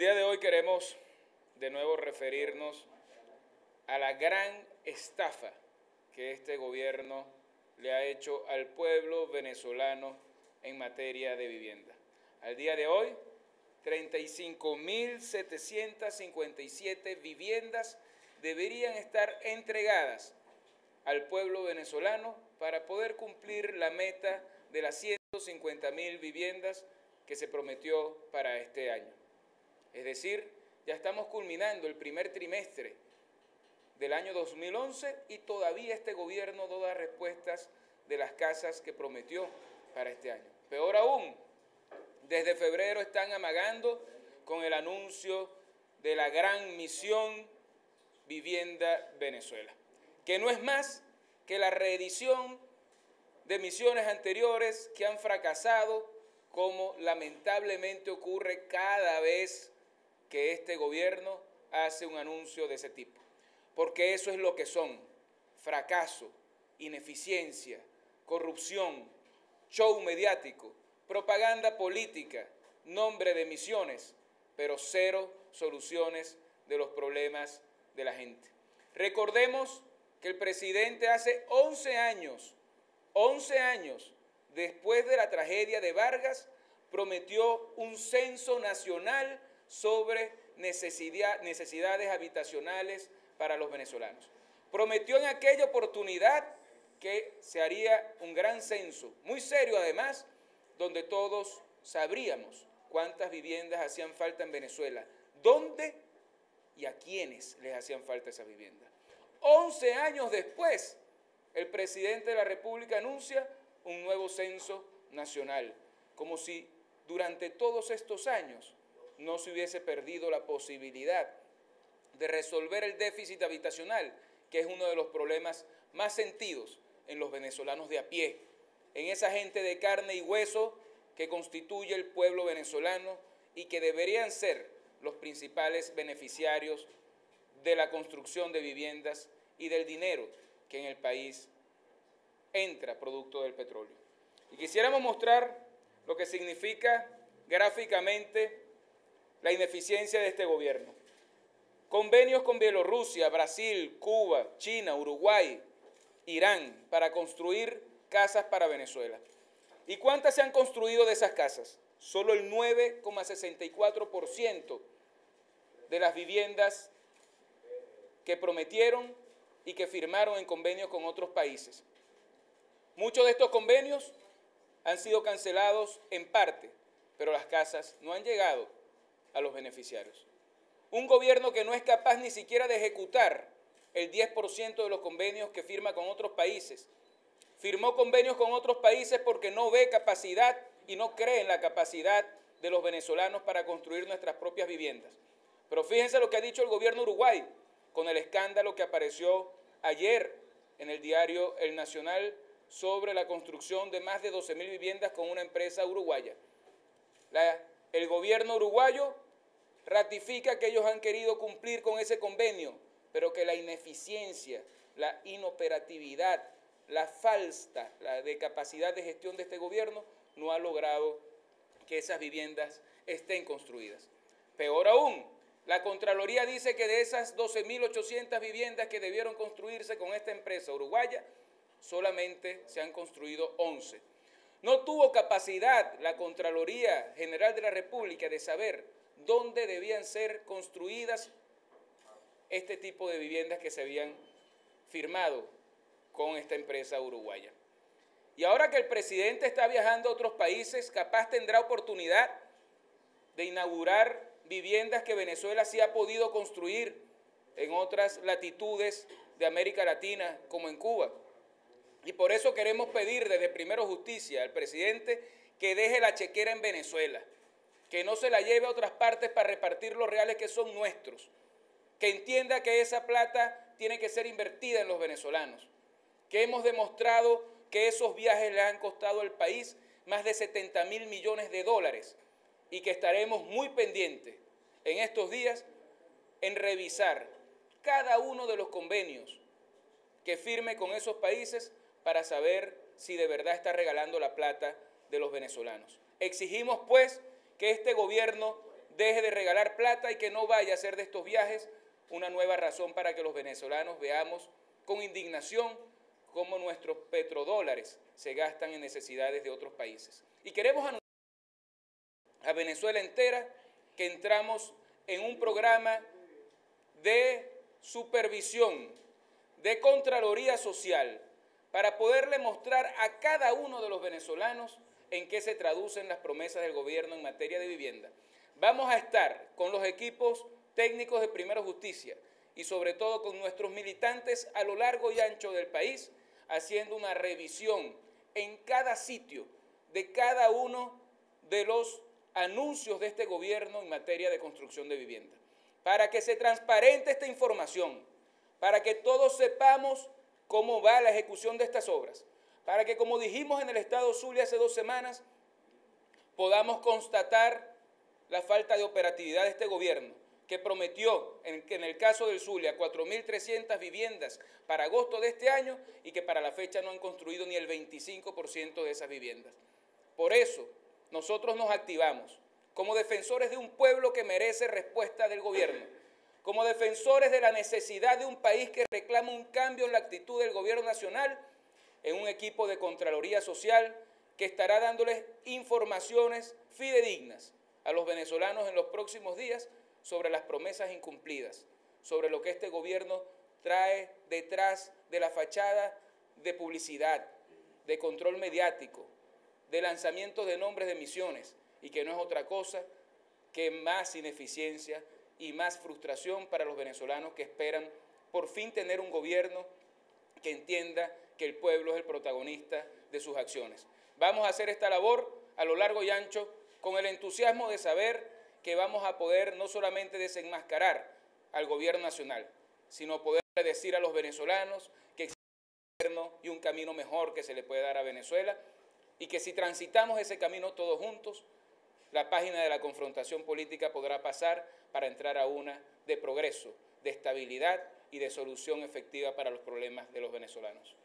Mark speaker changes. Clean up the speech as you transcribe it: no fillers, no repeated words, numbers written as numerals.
Speaker 1: día de hoy queremos de nuevo referirnos a la gran estafa que este gobierno le ha hecho al pueblo venezolano en materia de vivienda. Al día de hoy, 35.757 viviendas deberían estar entregadas al pueblo venezolano para poder cumplir la meta de las 150.000 viviendas que se prometió para este año. Es decir, ya estamos culminando el primer trimestre del año 2011 y todavía este gobierno no da respuestas de las casas que prometió para este año. Peor aún, desde febrero están amagando con el anuncio de la gran misión Vivienda Venezuela, que no es más que la reedición de misiones anteriores que han fracasado, como lamentablemente ocurre cada vez que este gobierno hace un anuncio de ese tipo. Porque eso es lo que son: fracaso, ineficiencia, corrupción, show mediático, propaganda política, nombre de misiones, pero cero soluciones de los problemas de la gente. Recordemos que el presidente hace 11 años, después de la tragedia de Vargas, prometió un censo nacional sobre necesidades habitacionales para los venezolanos. Prometió en aquella oportunidad que se haría un gran censo, muy serio además, donde todos sabríamos cuántas viviendas hacían falta en Venezuela, dónde y a quiénes les hacían falta esas viviendas. 11 años después, el presidente de la República anuncia un nuevo censo nacional, como si durante todos estos años no se hubiese perdido la posibilidad de resolver el déficit habitacional, que es uno de los problemas más sentidos en los venezolanos de a pie, en esa gente de carne y hueso que constituye el pueblo venezolano y que deberían ser los principales beneficiarios de la construcción de viviendas y del dinero que en el país entra producto del petróleo. Y quisiéramos mostrar lo que significa gráficamente la ineficiencia de este gobierno. Convenios con Bielorrusia, Brasil, Cuba, China, Uruguay, Irán para construir casas para Venezuela. ¿Y cuántas se han construido de esas casas? Solo el 9,64% de las viviendas que prometieron y que firmaron en convenios con otros países. Muchos de estos convenios han sido cancelados en parte, pero las casas no han llegado a los beneficiarios. Un gobierno que no es capaz ni siquiera de ejecutar el 10% de los convenios que firma con otros países. Firmó convenios con otros países porque no ve capacidad y no cree en la capacidad de los venezolanos para construir nuestras propias viviendas. Pero fíjense lo que ha dicho el gobierno uruguay con el escándalo que apareció ayer en el diario El Nacional sobre la construcción de más de 12.000 viviendas con una empresa uruguaya. El gobierno uruguayo ratifica que ellos han querido cumplir con ese convenio, pero que la ineficiencia, la inoperatividad, la falta de capacidad de gestión de este gobierno no ha logrado que esas viviendas estén construidas. Peor aún, la Contraloría dice que de esas 12.800 viviendas que debieron construirse con esta empresa uruguaya, solamente se han construido 11. No tuvo capacidad la Contraloría General de la República de saber dónde debían ser construidas este tipo de viviendas que se habían firmado con esta empresa uruguaya. Y ahora que el presidente está viajando a otros países, capaz tendrá oportunidad de inaugurar viviendas que Venezuela sí ha podido construir en otras latitudes de América Latina, como en Cuba. Y por eso queremos pedir desde Primero Justicia al presidente que deje la chequera en Venezuela, que no se la lleve a otras partes para repartir los reales que son nuestros, que entienda que esa plata tiene que ser invertida en los venezolanos, que hemos demostrado que esos viajes le han costado al país más de 70.000 millones de dólares y que estaremos muy pendientes en estos días en revisar cada uno de los convenios que firme con esos países para saber si de verdad está regalando la plata de los venezolanos. Exigimos, pues, que este gobierno deje de regalar plata y que no vaya a hacer de estos viajes una nueva razón para que los venezolanos veamos con indignación cómo nuestros petrodólares se gastan en necesidades de otros países. Y queremos anunciar a Venezuela entera que entramos en un programa de supervisión, de Contraloría Social, para poderle mostrar a cada uno de los venezolanos en qué se traducen las promesas del gobierno en materia de vivienda. Vamos a estar con los equipos técnicos de Primero Justicia y sobre todo con nuestros militantes a lo largo y ancho del país, haciendo una revisión en cada sitio de cada uno de los anuncios de este gobierno en materia de construcción de vivienda, para que se transparente esta información, para que todos sepamos cómo va la ejecución de estas obras, para que, como dijimos en el Estado Zulia hace 2 semanas, podamos constatar la falta de operatividad de este gobierno, que prometió, en el caso del Zulia, 4.300 viviendas para agosto de este año y que para la fecha no han construido ni el 25% de esas viviendas. Por eso, nosotros nos activamos como defensores de un pueblo que merece respuesta del gobierno, como defensores de la necesidad de un país que reclama un cambio en la actitud del gobierno nacional, en un equipo de Contraloría Social que estará dándoles informaciones fidedignas a los venezolanos en los próximos días sobre las promesas incumplidas, sobre lo que este gobierno trae detrás de la fachada de publicidad, de control mediático, de lanzamientos de nombres de misiones, y que no es otra cosa que más ineficiencia y más frustración para los venezolanos que esperan por fin tener un gobierno que entienda que el pueblo es el protagonista de sus acciones. Vamos a hacer esta labor a lo largo y ancho con el entusiasmo de saber que vamos a poder no solamente desenmascarar al gobierno nacional, sino poder decir a los venezolanos que existe un gobierno y un camino mejor que se le puede dar a Venezuela, y que si transitamos ese camino todos juntos, la página de la confrontación política podrá pasar para entrar a una de progreso, de estabilidad y de solución efectiva para los problemas de los venezolanos.